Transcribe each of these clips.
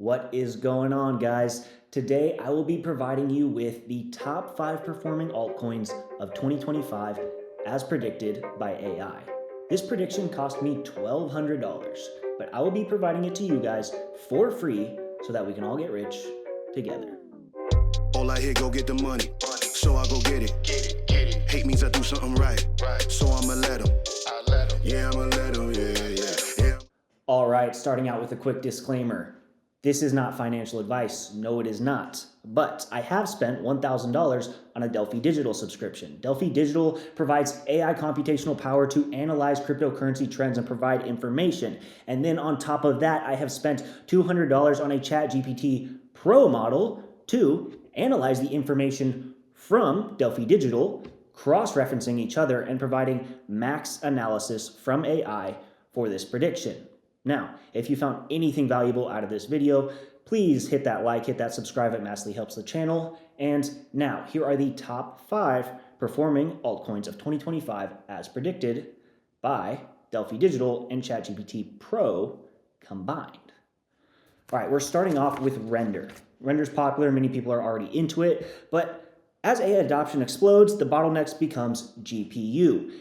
What is going on, guys? Today I will be providing you with the top 5 performing altcoins of 2025 as predicted by AI. This prediction cost me $1,200, but I will be providing it to you guys for free so that we can all get rich together. All I hear, go get the money, so I go get it. Hate means I do something right, so I'ma let him. Yeah, I'ma let him, yeah. All right, starting out with a quick disclaimer. This is not financial advice. No, it is not. But I have spent $1,000 on a Delphi Digital subscription. Delphi Digital provides AI computational power to analyze cryptocurrency trends and provide information. And then on top of that, I have spent $200 on a ChatGPT Pro model to analyze the information from Delphi Digital, cross-referencing each other and providing max analysis from AI for this prediction. Now, if you found anything valuable out of this video, please hit that like, hit that subscribe. It massively helps the channel. And now, here are the top 5 performing altcoins of 2025 as predicted by Delphi Digital and ChatGPT Pro combined. All right, we're starting off with Render. Render's popular, many people are already into it, but as AI adoption explodes, the bottlenecks becomes GPU.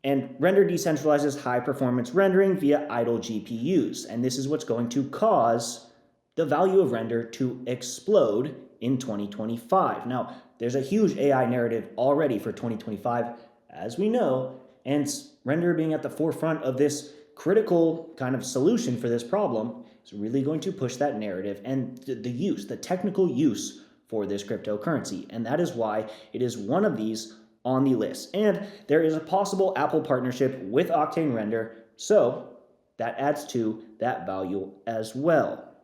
And Render decentralizes high-performance rendering via idle GPUs, and this is what's going to cause the value of Render to explode in 2025. Now, there's a huge AI narrative already for 2025, as we know, and Render being at the forefront of this critical kind of solution for this problem is really going to push that narrative and the technical use for this cryptocurrency, and that is why it is one of these on the list. And there is a possible Apple partnership with Octane Render, so that adds to that value as well.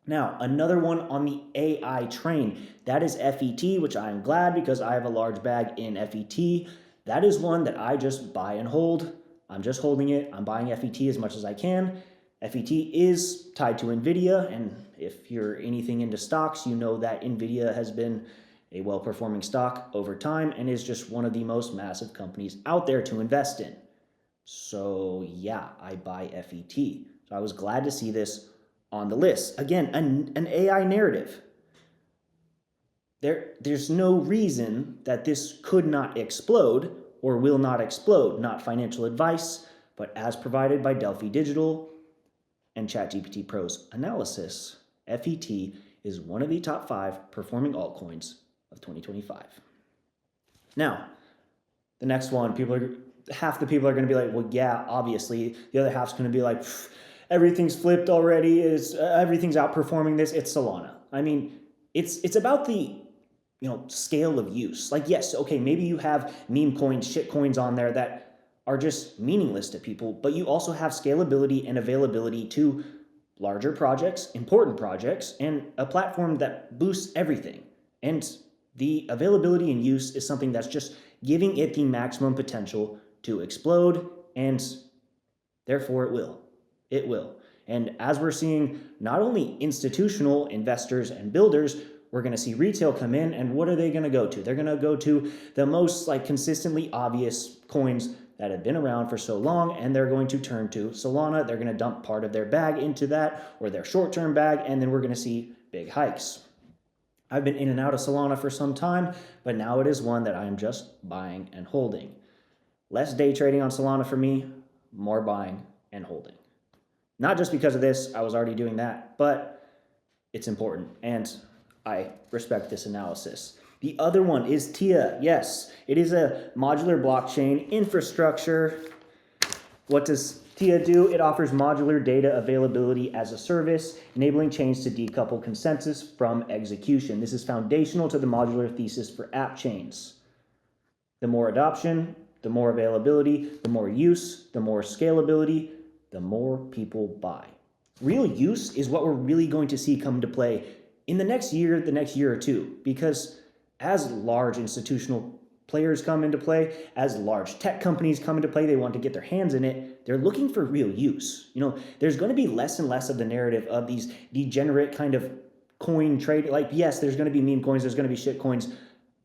Now, another one on the AI train, that is FET, which I am glad because I have a large bag in FET. That is one that I just buy and hold. I'm just holding it. I'm buying FET as much as I can. FET is tied to NVIDIA, and if you're anything into stocks, you know that NVIDIA has been a well-performing stock over time and is just one of the most massive companies out there to invest in. So yeah, I buy FET. So I was glad to see this on the list. Again, an AI narrative. There's no reason that this could not explode or will not explode. Not financial advice, but as provided by Delphi Digital and ChatGPT Pro's analysis, FET is one of the top 5 performing altcoins of 2025. Now, the next one, half the people are going to be like, well, yeah, obviously. The other half's going to be like, everything's flipped already. Everything's outperforming this. It's Salana. I mean, it's about the scale of use. Like, yes, okay, maybe you have meme coins, shit coins on there that are just meaningless to people, but you also have scalability and availability to larger projects, important projects, and a platform that boosts everything. And the availability and use is something that's just giving it the maximum potential to explode, and therefore it will. It will. And as we're seeing not only institutional investors and builders, we're going to see retail come in, and what are they going to go to? They're going to go to the most consistently obvious coins that have been around for so long, and they're going to turn to Salana. They're going to dump part of their bag into that, or their short-term bag, and then we're going to see big hikes. I've been in and out of Salana for some time, but now it is one that I am just buying and holding. Less day trading on Salana for me, more buying and holding. Not just because of this, I was already doing that, but it's important, and I respect this analysis. The other one is TIA. Yes, it is a modular blockchain infrastructure. What does TIA do? It offers modular data availability as a service, enabling chains to decouple consensus from execution. This is foundational to the modular thesis for app chains. The more adoption, the more availability, the more use, the more scalability, the more people buy. Real use is what we're really going to see come into play in the next year or two, because as large institutional players come into play, as large tech companies come into play, they want to get their hands in it, they're looking for real use. There's going to be less and less of the narrative of these degenerate kind of coin trade. Yes, there's going to be meme coins, there's going to be shit coins,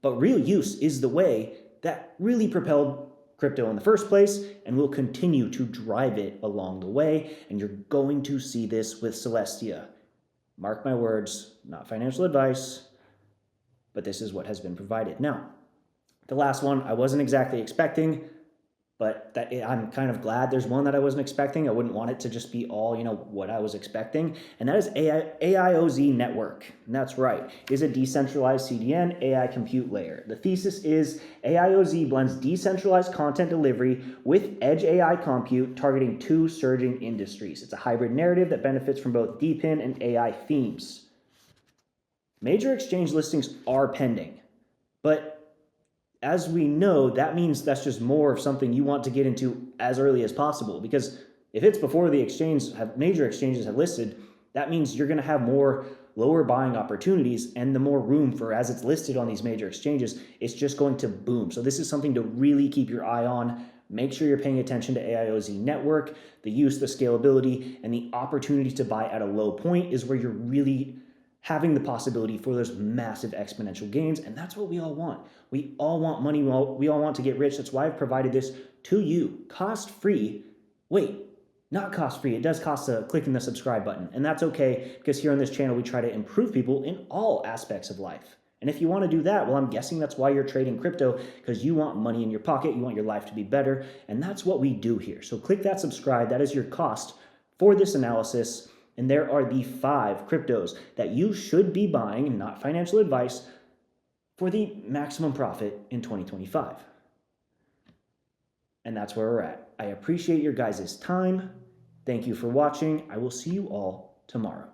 but real use is the way that really propelled crypto in the first place and will continue to drive it along the way. And you're going to see this with Celestia. Mark my words, not financial advice, but this is what has been provided. Now, the last one I wasn't exactly expecting, but I'm kind of glad there's one that I wasn't expecting. I wouldn't want it to just be all, what I was expecting. And that is AIOZ Network. And that's right. It is a decentralized CDN AI compute layer. The thesis is AIOZ blends decentralized content delivery with edge AI compute targeting two surging industries. It's a hybrid narrative that benefits from both DePIN and AI themes. Major exchange listings are pending, but as we know, that means that's just more of something you want to get into as early as possible, because if it's before the major exchanges have listed, that means you're going to have more lower buying opportunities, and the more room for, as it's listed on these major exchanges, it's just going to boom. So this is something to really keep your eye on. Make sure you're paying attention to AIOZ Network. The use, the scalability, and the opportunity to buy at a low point is where you're really having the possibility for those massive exponential gains. And that's what we all want. We all want money. We all want to get rich. That's why I've provided this to you, cost-free. Wait, not cost-free. It does cost clicking the subscribe button. And that's okay, because here on this channel, we try to improve people in all aspects of life. And if you want to do that, well, I'm guessing that's why you're trading crypto, because you want money in your pocket. You want your life to be better. And that's what we do here. So click that subscribe. That is your cost for this analysis. And there are the 5 cryptos that you should be buying, not financial advice, for the maximum profit in 2025. And that's where we're at. I appreciate your guys' time. Thank you for watching. I will see you all tomorrow.